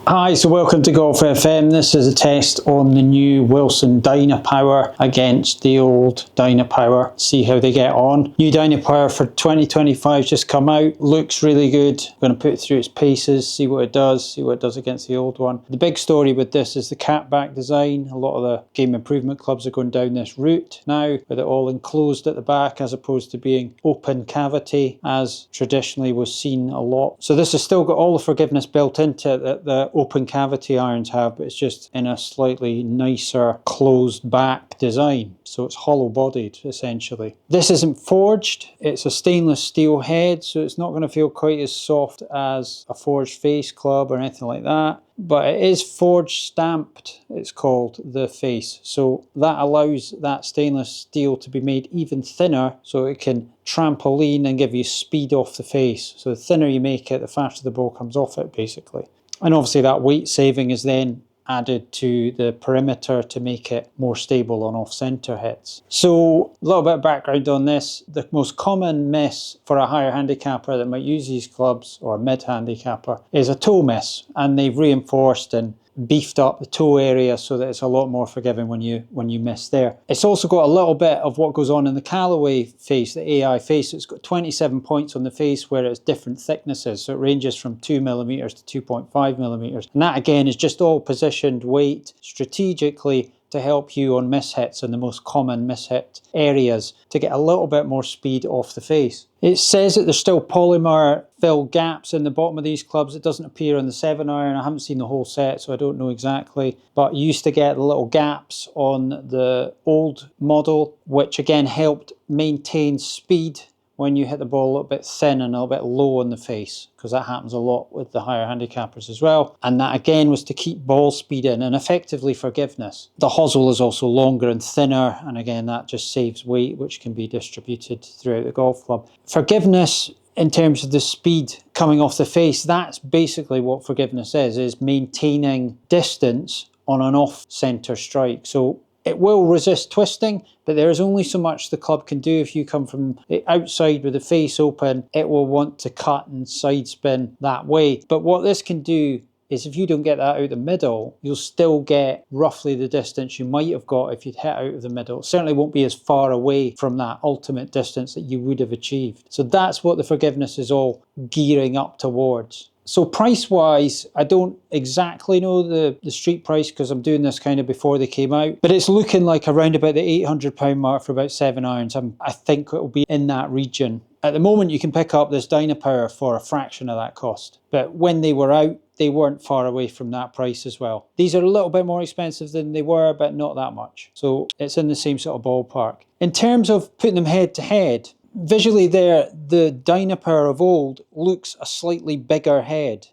Hi, so welcome to Golf FM. This is a test on the new Wilson Dynapower against the old Dynapower. See how they get on. New Dynapower for 2025 just come out. Looks really good. I'm going to put it through its paces, see what it does against the old one. The big story with this is the catback design. A lot of the game improvement clubs are going down this route now, with it all enclosed at the back as opposed to being open cavity as traditionally was seen a lot. So this has still got all the forgiveness built into it that the open cavity irons have, but it's just in a slightly nicer closed back design. So it's hollow bodied essentially. This isn't forged, it's a stainless steel head, so it's not going to feel quite as soft as a forged face club or anything like that. But it is forged stamped, it's called, the face. So that allows that stainless steel to be made even thinner so it can trampoline and give you speed off the face. So the thinner you make it, the faster the ball comes off it basically. And obviously that weight saving is then added to the perimeter to make it more stable on off-centre hits. So a little bit of background on this. The most common miss for a higher handicapper that might use these clubs, or mid-handicapper, is a toe miss. And they've reinforced and beefed up the toe area so that it's a lot more forgiving when you miss there. It's also got a little bit of what goes on in the Callaway face, the AI face. It's got 27 points on the face where it's different thicknesses. So it ranges from 2mm to 2.5mm. And that again is just all positioned weight strategically to help you on mishits and the most common mishit areas to get a little bit more speed off the face. It says that there's still polymer fill gaps in the bottom of these clubs. It doesn't appear on the 7-iron. I haven't seen the whole set, so I don't know exactly. But you used to get the little gaps on the old model, which again helped maintain speed when you hit the ball a little bit thin and a little bit low on the face, because that happens a lot with the higher handicappers as well. And that again was to keep ball speed in and effectively forgiveness. The hosel is also longer and thinner, and again that just saves weight, which can be distributed throughout the golf club. Forgiveness in terms of the speed coming off the face, that's basically what forgiveness is maintaining distance on an off-centre strike. So it will resist twisting, but there is only so much the club can do. If you come from the outside with the face open, it will want to cut and side spin that way. But what this can do is if you don't get that out the middle, you'll still get roughly the distance you might have got if you'd hit out of the middle. It certainly won't be as far away from that ultimate distance that you would have achieved. So that's what the forgiveness is all gearing up towards. So price-wise, I don't exactly know the street price because I'm doing this kind of before they came out, but it's looking like around about the £800 mark for about 7 irons. I think it will be in that region. At the moment, you can pick up this Dynapower for a fraction of that cost, but when they were out, they weren't far away from that price as well. These are a little bit more expensive than they were, but not that much. So it's in the same sort of ballpark. In terms of putting them head to head, visually there, the Dynapower of old looks a slightly bigger head.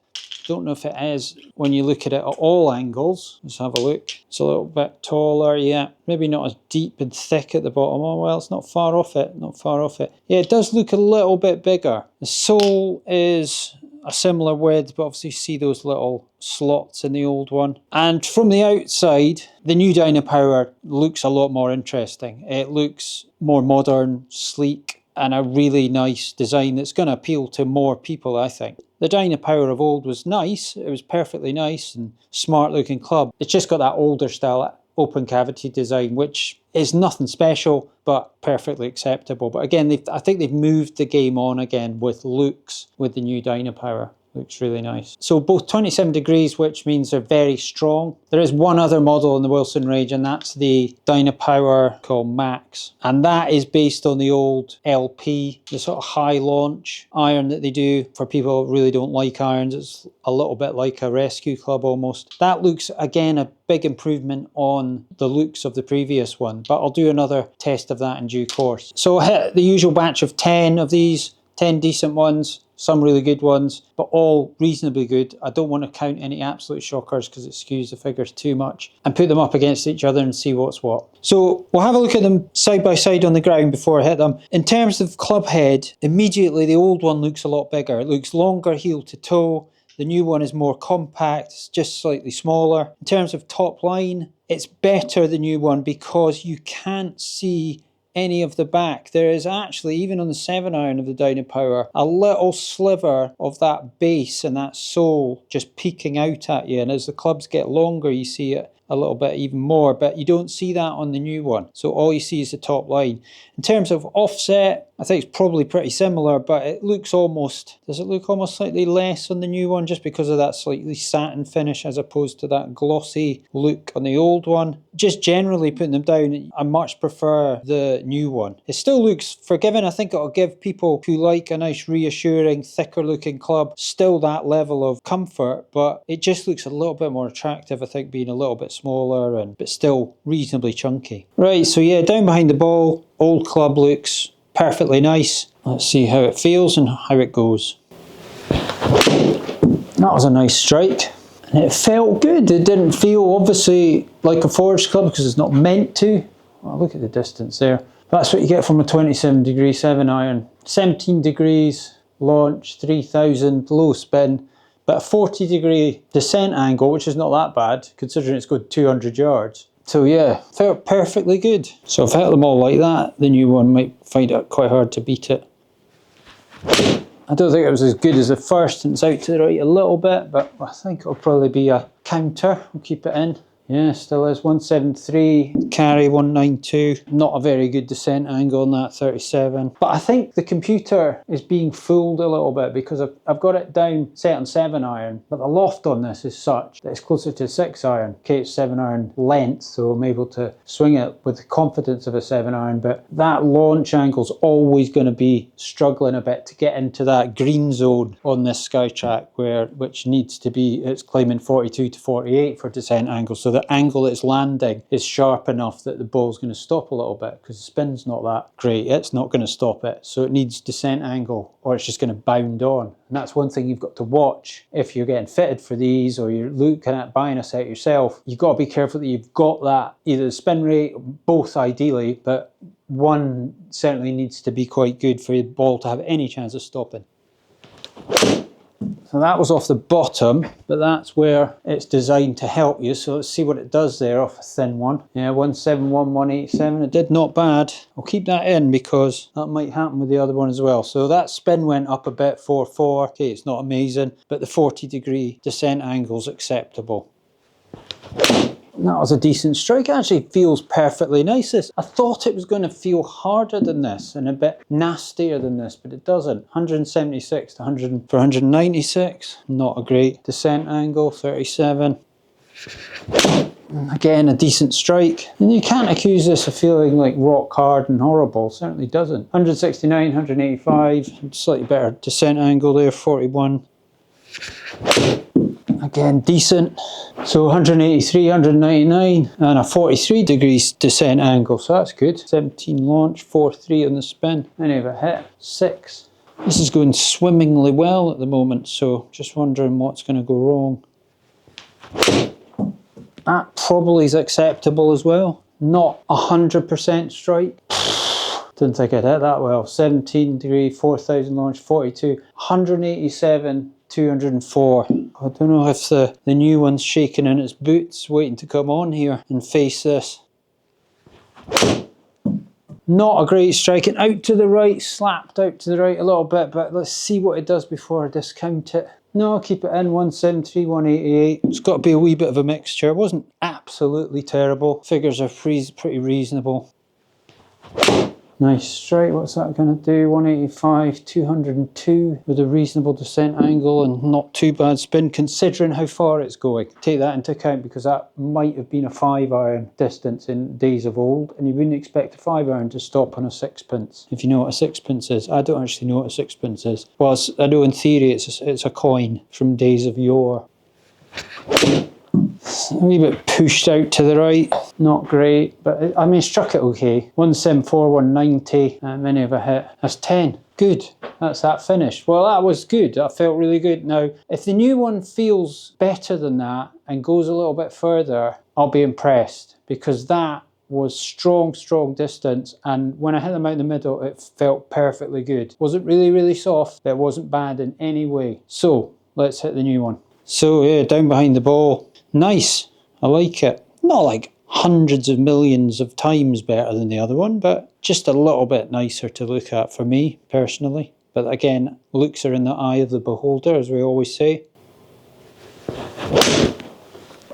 Don't know if it is when you look at it at all angles. Let's have a look. It's a little bit taller, yeah. Maybe not as deep and thick at the bottom. Oh, well, it's not far off it, not far off it. Yeah, it does look a little bit bigger. The sole is a similar width, but obviously you see those little slots in the old one. And from the outside, the new Dynapower looks a lot more interesting. It looks more modern, sleek, and a really nice design that's going to appeal to more people, I think. The Dynapower of old was nice. It was perfectly nice and smart looking club. It's just got that older style open cavity design, which is nothing special, but perfectly acceptable. But again, I think they've moved the game on again with looks with the new Dynapower. Looks really nice. So both 27 degrees, which means they're very strong. There is one other model in the Wilson range, and that's the Dynapower called Max. And that is based on the old LP, the sort of high launch iron that they do for people who really don't like irons. It's a little bit like a rescue club almost. That looks, again, a big improvement on the looks of the previous one, but I'll do another test of that in due course. So I hit the usual batch of 10 of these, 10 decent ones, some really good ones, but all reasonably good. I don't want to count any absolute shockers because it skews the figures too much, and put them up against each other and see what's what. So we'll have a look at them side by side on the ground before I hit them. In terms of club head, immediately the old one looks a lot bigger. It looks longer heel to toe. The new one is more compact, it's just slightly smaller. In terms of top line, it's better, the new one, because you can't see any of the back. There is actually, even on the 7-iron of the Dynapower, a little sliver of that base and that sole just peeking out at you. And as the clubs get longer, you see it a little bit even more, but you don't see that on the new one. So all you see is the top line. In terms of offset, I think it's probably pretty similar, but it looks almost, does it look almost slightly less on the new one just because of that slightly satin finish as opposed to that glossy look on the old one? Just generally putting them down, I much prefer the new one. It still looks forgiving. I think it'll give people who like a nice reassuring, thicker looking club still that level of comfort, but it just looks a little bit more attractive, I think, being a little bit smaller but still reasonably chunky. Right, so yeah, down behind the ball, old club looks perfectly nice. Let's see how it feels and how it goes. That was a nice strike. And it felt good. It didn't feel obviously like a forged club because it's not meant to. Well, look at the distance there. That's what you get from a 27-degree 7-iron. 17 degrees launch, 3000 low spin, but a 40-degree descent angle, which is not that bad considering it's going 200 yards. So yeah, felt perfectly good. So if I hit them all like that, the new one might find it quite hard to beat it. I don't think it was as good as the first, and it's out to the right a little bit, but I think it'll probably be a counter. We'll keep it in. Yeah, still is 173, carry 192. Not a very good descent angle on that 37. But I think the computer is being fooled a little bit because I've got it down set on 7-iron, but the loft on this is such that it's closer to 6-iron. Okay, it's 7-iron length, so I'm able to swing it with the confidence of a 7-iron, but that launch angle's always going to be struggling a bit to get into that green zone on this Skytrack, which needs to be, it's climbing 42 to 48 for descent angle. So the angle it's landing is sharp enough that the ball's going to stop a little bit because the spin's not that great. It's not going to stop it. So it needs descent angle or it's just going to bound on. And that's one thing you've got to watch if you're getting fitted for these or you're looking at buying a set yourself. You've got to be careful that you've got that, either the spin rate, both ideally, but one certainly needs to be quite good for the ball to have any chance of stopping. So that was off the bottom, but that's where it's designed to help you. So let's see what it does there off a thin one. Yeah, 171, 187. It did not bad. I'll keep that in because that might happen with the other one as well. So that spin went up a bit, 4.4. Okay, it's not amazing, but the 40-degree descent angle's acceptable. That was a decent strike. It actually feels perfectly nice. I thought it was going to feel harder than this and a bit nastier than this, but it doesn't. 176 to 100 for 196. Not a great descent angle, 37. Again, a decent strike. And you can't accuse this of feeling like rock hard and horrible. It certainly doesn't. 169, 185. Slightly better descent angle there, 41. Again, decent. So 183, 199 and a 43 degrees descent angle, so that's good. 17 launch, 4.3 on the spin. Any of a hit, 6. This is going swimmingly well at the moment, so just wondering what's going to go wrong. That probably is acceptable as well. Not 100% strike. Didn't think I'd hit that well. 17 degree, 4,000 launch, 42, 187. 204. I don't know if the new one's shaking in its boots, waiting to come on here and face this. Not a great strike, and out to the right, slapped out to the right a little bit, but let's see what it does before I discount it. No, I'll keep it in, 173, 188. It's got to be a wee bit of a mixture. It wasn't absolutely terrible. Figures are pretty reasonable. Nice strike, what's that going to do? 185, 202 with a reasonable descent angle and not too bad spin considering how far it's going. Take that into account because that might have been a 5-iron distance in days of old and you wouldn't expect a 5-iron to stop on a sixpence. If you know what a sixpence is. I don't actually know what a sixpence is. Well, I know in theory it's a coin from days of yore. A wee bit pushed out to the right, not great, but I mean, struck it okay. 174, 190, many of a hit. That's 10. Good. That's that finish. Well, that was good. That felt really good. Now, if the new one feels better than that and goes a little bit further, I'll be impressed because that was strong distance, and when I hit them out in the middle, it felt perfectly good. Wasn't really soft, but it wasn't bad in any way. So, let's hit the new one. So, yeah, down behind the ball. Nice, I like it. Not like hundreds of millions of times better than the other one, but just a little bit nicer to look at for me personally. But again, looks are in the eye of the beholder, as we always say.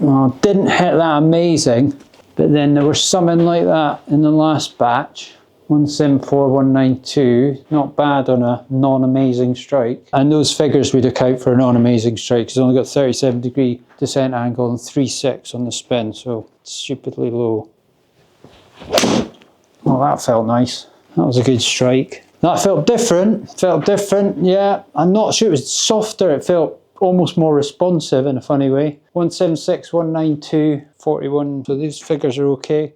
Oh, didn't hit that amazing, but then there was something like that in the last batch. 174, 192, not bad on a non-amazing strike. And those figures would account for a non-amazing strike. It's only got 37-degree descent angle and 3.6 on the spin, so stupidly low. Well, that felt nice. That was a good strike. That felt different, yeah. I'm not sure it was softer, it felt almost more responsive in a funny way. 176, 192, 41, so these figures are okay.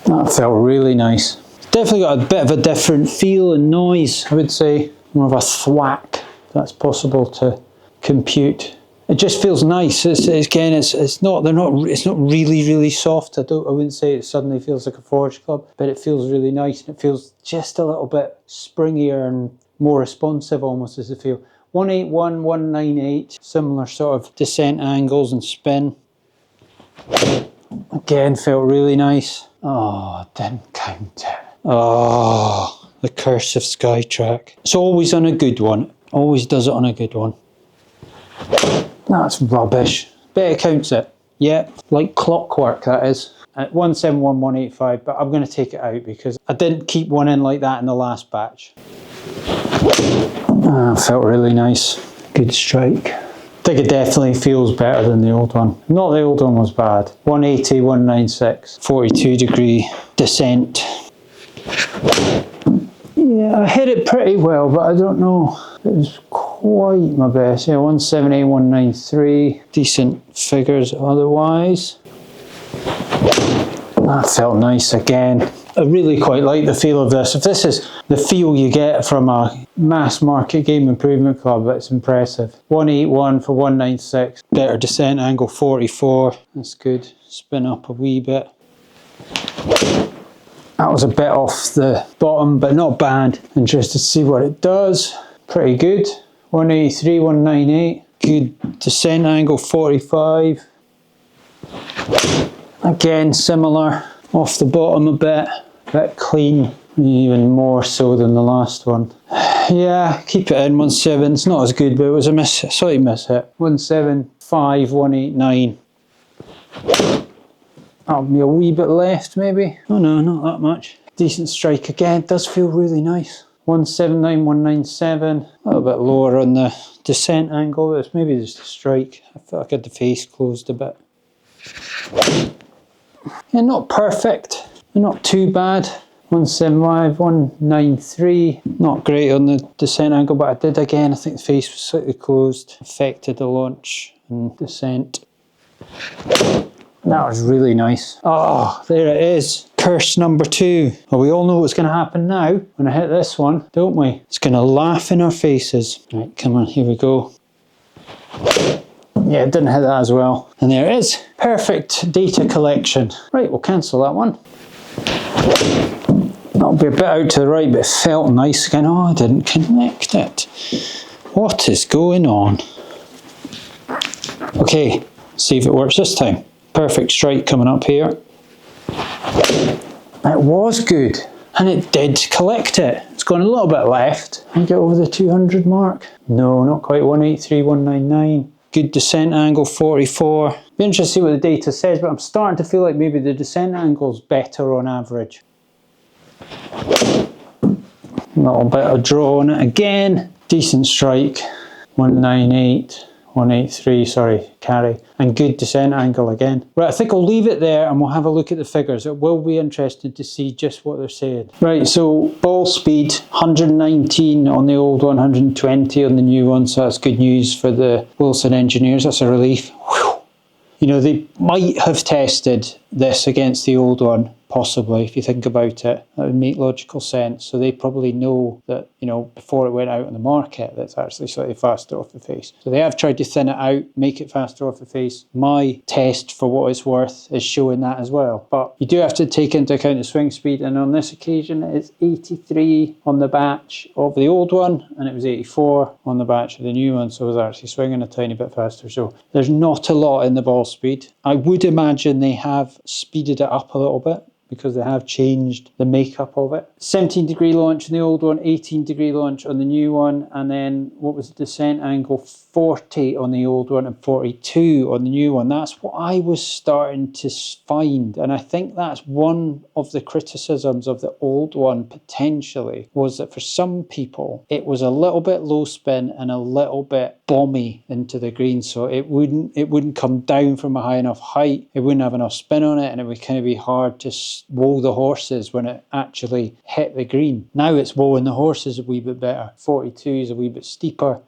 That felt really nice. Definitely got a bit of a different feel and noise, I would say. More of a thwack, that's possible to compute. It just feels nice. It's not really soft. I wouldn't say it suddenly feels like a Forge Club, but it feels really nice, and it feels just a little bit springier and more responsive almost as it feels. 181, 198, similar sort of descent angles and spin. Again, felt really nice. Oh, didn't count it. Oh, the curse of Skytrack. It's always on a good one. Always does it on a good one. That's rubbish. Bet it counts it. Yeah, like clockwork that is. At 171, 185, but I'm going to take it out because I didn't keep one in like that in the last batch. Felt really nice. Good strike. I think it definitely feels better than the old one. Not the old one was bad. 180, 196, 42-degree descent. Yeah, I hit it pretty well, but I don't know. It was quite my best. Yeah, 170, 193. Decent figures otherwise. That felt nice again. I really quite like the feel of this. If this is the feel you get from a mass market game improvement club, it's impressive. 181 for 196. Better descent angle, 44. That's good. Spin up a wee bit. That was a bit off the bottom, but not bad. Interested to see what it does. Pretty good. 183, 198. Good descent angle, 45. Again, similar. Off the bottom a bit clean, even more so than the last one. Yeah, keep it in 17. It's not as good, but it was a slight miss hit. 175, 189. That'll be a wee bit left, maybe. Oh no, not that much. Decent strike again. It does feel really nice. 179, 197. A little bit lower on the descent angle. It's maybe just a strike. I felt like I had the face closed a bit. Yeah, not perfect, not too bad. 175, 193. Not great on the descent angle, but I did again. I think the face was slightly closed. Affected the launch and descent. That was really nice. Oh, there it is. Curse number 2. Well, we all know what's going to happen now when I hit this one, don't we? It's going to laugh in our faces. Right, come on, here we go. Yeah, it didn't hit that as well. And there it is. Perfect data collection. Right, we'll cancel that one. That'll be a bit out to the right, but it felt nice again. Oh, I didn't connect it. What is going on? Okay, see if it works this time. Perfect strike coming up here. It was good, and it did collect it. It's gone a little bit left. Can I get over the 200 mark? No, not quite. 183, 199. Good descent angle, 44. Be interested to see what the data says, but I'm starting to feel like maybe the descent angle's better on average. A little bit of draw on it again. Decent strike. 198. 183, sorry, carry, and good descent angle again. Right, I think I'll leave it there and we'll have a look at the figures. It will be interesting to see just what they're saying. Right, so ball speed, 119 on the old one, 120 on the new one, so that's good news for the Wilson engineers. That's a relief. Whew. You know, they might have tested this against the old one possibly, if you think about it. That would make logical sense. So they probably know that, you know, before it went out on the market, that's actually slightly faster off the face. So they have tried to thin it out, make it faster off the face. My test, for what it's worth, is showing that as well. But you do have to take into account the swing speed, and on this occasion it's 83 on the batch of the old one, and it was 84 on the batch of the new one, so I was actually swinging a tiny bit faster. So there's not a lot in the ball speed. I would imagine they have speeded it up a little bit, because they have changed the makeup of it. 17-degree launch on the old one, 18-degree launch on the new one, and then what was the descent angle? 40 on the old one and 42 on the new one. That's what I was starting to find, and I think that's one of the criticisms of the old one potentially, was that for some people it was a little bit low spin and a little bit bomby into the green, so it wouldn't come down from a high enough height, it wouldn't have enough spin on it, and it would kind of be hard to woe the horses when it actually hit the green. Now it's wowing the horses a wee bit better. 42 is a wee bit steeper.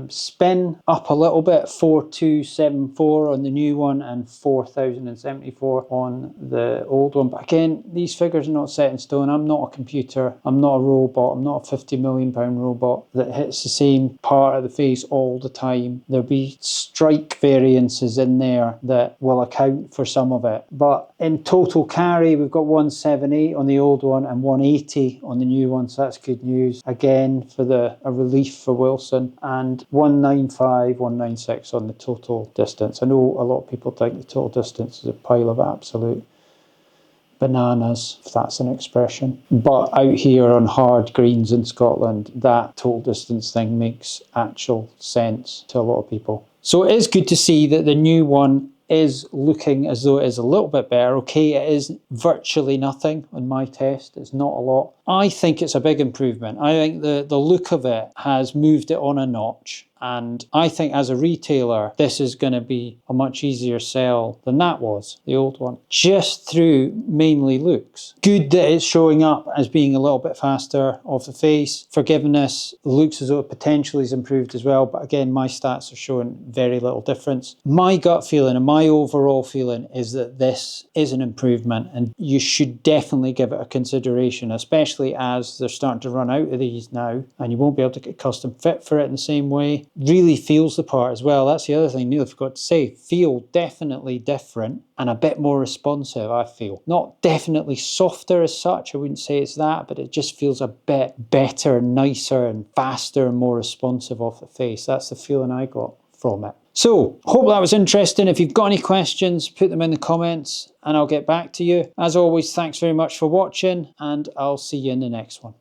Spin up a little bit, 4274 on the new one and 4074 on the old one. But again, these figures are not set in stone. I'm not a computer, I'm not a robot, I'm not a £50 million robot that hits the same part of the face all the time. There'll be strike variances in there that will account for some of it. But in total carry, we've got 178 on the old one and 180 on the new one, so that's good news. Again, for a relief for Wilson, and 195, 196 on the total distance. I know a lot of people think the total distance is a pile of absolute bananas, if that's an expression. But out here on hard greens in Scotland, that total distance thing makes actual sense to a lot of people. So it is good to see that the new one is looking as though it is a little bit better. Okay, it is virtually nothing on my test. It's not a lot. I think it's a big improvement. I think the look of it has moved it on a notch. And I think as a retailer, this is going to be a much easier sell than that was, the old one, just through mainly looks. Good that it's showing up as being a little bit faster off the face. Forgiveness looks as though it potentially is improved as well. But again, my stats are showing very little difference. My gut feeling and my overall feeling is that this is an improvement, and you should definitely give it a consideration, especially as they're starting to run out of these now, and you won't be able to get custom fit for it in the same way. Really feels the part as well. That's the other thing I nearly forgot to say. Feel definitely different and a bit more responsive, I feel. Not definitely softer as such, I wouldn't say it's that, but it just feels a bit better, nicer and faster and more responsive off the face. That's the feeling I got from it. So, hope that was interesting. If you've got any questions, put them in the comments and I'll get back to you. As always, thanks very much for watching, and I'll see you in the next one.